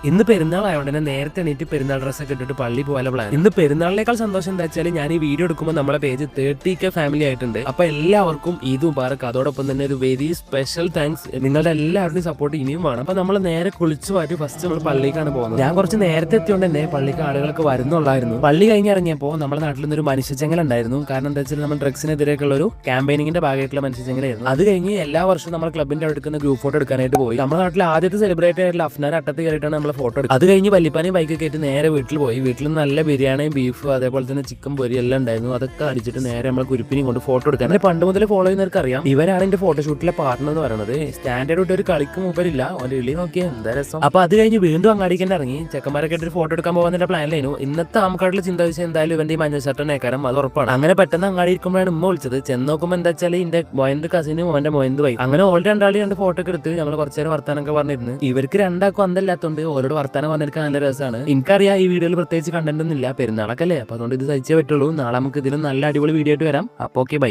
ഇന്ന് പെരുന്നാൾ ആയതുകൊണ്ട് തന്നെ നേരത്തെ എണീറ്റ് പെരുന്നാൾ ഡ്രസ്സൊക്കെ ഇട്ടിട്ട് പള്ളി പോകാനുള്ള പ്ലാൻ. ഇന്ന് പെരുന്നാളിനേക്കാൾ സന്തോഷം എന്താ വെച്ചാൽ ഞാൻ ഈ വീഡിയോ എടുക്കുമ്പോൾ നമ്മളെ പേജ് 30K ഫാമിലി ആയിട്ടുണ്ട്. അപ്പൊ എല്ലാവർക്കും ഈദ് മുബാറക്. അതോടൊപ്പം തന്നെ ഒരു വെരി സ്പെഷ്യൽ താങ്ക്സ്. നിങ്ങളുടെ എല്ലാവരുടെയും സപ്പോർട്ട് ഇനിയും വേണം. അപ്പൊ നമ്മൾ നേരെ കുളിച്ചു മാറ്റി ഫസ്റ്റ് നമ്മൾ പള്ളിക്കാണ് പോകുന്നത്. ഞാൻ കുറച്ച് നേരത്തെ എത്തിയോണ്ട് തന്നെ പള്ളിക്ക് ആളുകളൊക്കെ വരുന്നുള്ളായിരുന്നു. പള്ളി കഴിഞ്ഞിറങ്ങിയപ്പോൾ നമ്മുടെ നാട്ടിൽ നിന്നൊരു മനുഷ്യച്ചെങ്ങൽ ഉണ്ടായിരുന്നു. കാരണം എന്താ വെച്ചാൽ നമ്മൾ ഡ്രഗ്സിനെതിരെയൊക്കെയുള്ള ഒരു ക്യാമ്പയിനിങ്ങിന്റെ ഭാഗമായിട്ടുള്ള മനുഷ്യച്ചെങ്ങലായിരുന്നു. അത് കഴിഞ്ഞ് എല്ലാ വർഷവും നമ്മൾ ക്ലബിന്റെ അടുക്കുന്ന ഗ്രൂപ്പ് ഫോട്ടോ എടുക്കാനായിട്ട് പോയി. നമ്മുടെ നാട്ടിൽ ആദ്യത്തെ സെലിബ്രേറ്റ് ആയിട്ടുള്ള അഫ്നാൻ അട്ടത്ത് കയറിയിട്ടാണ് നമ്മൾ ഫോട്ടോ എടുക്കുന്നത്. അത് കഴിഞ്ഞ് വല്ലിപ്പാനെയും ബൈക്കൊക്കെ ആയിട്ട് നേരെ വീട്ടിൽ പോയി. വീട്ടിൽ നല്ല ബിരിയാണിയും ബീഫ് അതേപോലെ തന്നെ ചിക്കൻ പൊരി എല്ലാം ഉണ്ടായിരുന്നു. അതൊക്കെ അടിച്ചിട്ട് നേരെ നമ്മൾ കുരിപ്പിനെയും കൊണ്ട് ഫോട്ടോ എടുക്കാൻ. അങ്ങനെ പണ്ട് മുതൽ ഫോളോ ചെയ്യുന്നവർക്ക് അറിയാം, ഇവരാണ് എന്റെ ഫോട്ടോഷൂട്ടിലെ പാർട്ണർ എന്ന് പറയുന്നത്. സ്റ്റാൻഡേർഡ് വിട്ട് ഒരു കളിക്ക് മൂപ്പരില്ല, അവന്റെ വിളി നോക്കിയാൽ എന്താ രസം. അപ്പൊ അത് കഴിഞ്ഞ് വീണ്ടും അങ്ങാടിക്കാൻ ഇറങ്ങി. ചെക്കന്മാരൊക്കെ ഒരു ഫോട്ടോ എടുക്കാൻ പോകുന്നതിന്റെ പ്ലാനിലായിരുന്നു. ഇന്നത്തെ ആമക്കാട്ടിൽ ചിന്ത വെച്ചാൽ എന്തായാലും ഇവന്റെ ഈ മഞ്ഞ ഷർട്ടനേക്കാരം അത് ഉറപ്പാണ്. അങ്ങനെ പെട്ടെന്ന് അങ്ങാടി ഇരിക്കുമ്പോഴാണ് ഉമ്മ വിളിച്ചത്. ചെന്ന് നോക്കുമ്പോൾ എന്താ വെച്ചാൽ എന്റെ മൊയന്റെ കസിനും അവന്റെ മൊയന്ത് പോയി. അങ്ങനെ ഓൾറെഡി രണ്ടാളി രണ്ട് ഫോട്ടോ ഒക്കെ എടുത്ത് ഞങ്ങൾ കുറച്ചു നേരം വർത്താനൊക്കെ പറഞ്ഞിരുന്നു. ഇവർക്ക് രണ്ടാക്കും അന്തല്ലാത്തതുകൊണ്ട് ഓരോട് വർത്താനം പറഞ്ഞെടുക്കാൻ നല്ല രസമാണ്. എനിക്കറിയാം ഈ വീഡിയോയിൽ പ്രത്യേകിച്ച് കണ്ടന്റ് ഒന്നും ഇല്ല, പെരുന്നാളൊക്കെ അല്ലേ. അപ്പൊ അതുകൊണ്ട് ഇത് സഹിച്ചേ പറ്റുള്ളൂ. നാളെ നമുക്ക് ഇതിലും നല്ല അടിപൊളി വീഡിയോ ആയിട്ട് വരാം. അപ്പൊ ഓക്കെ, ബൈ.